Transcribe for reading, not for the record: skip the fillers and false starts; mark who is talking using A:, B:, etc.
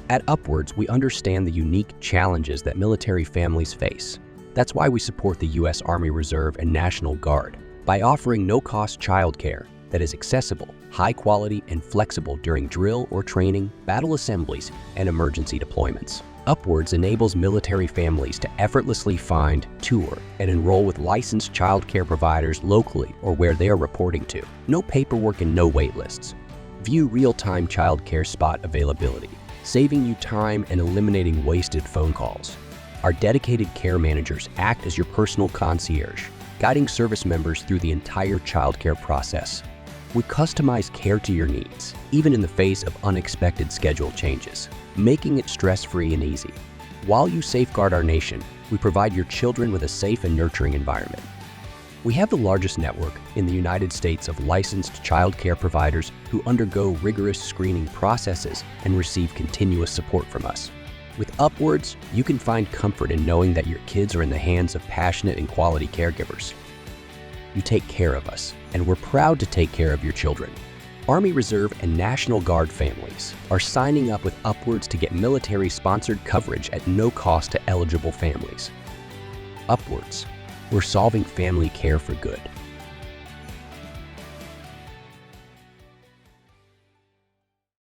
A: At Upwards, we understand the unique challenges that military families face. That's why we support the U.S. Army Reserve and National Guard by offering no-cost childcare that is accessible, high quality, and flexible during drill or training, battle assemblies, and emergency deployments. Upwards enables military families to effortlessly find, tour, and enroll with licensed childcare providers locally or where they are reporting to. No paperwork and no wait lists. View real-time childcare spot availability, saving you time and eliminating wasted phone calls. Our dedicated care managers act as your personal concierge, guiding service members through the entire childcare process. We customize care to your needs, even in the face of unexpected schedule changes, making it stress-free and easy. While you safeguard our nation, we provide your children with a safe and nurturing environment. We have the largest network in the United States of licensed childcare providers who undergo rigorous screening processes and receive continuous support from us. With Upwards, you can find comfort in knowing that your kids are in the hands of passionate and quality caregivers. You take care of us, and we're proud to take care of your children. Army Reserve and National Guard families are signing up with Upwards to get military-sponsored coverage at no cost to eligible families. Upwards, we're solving family care for good.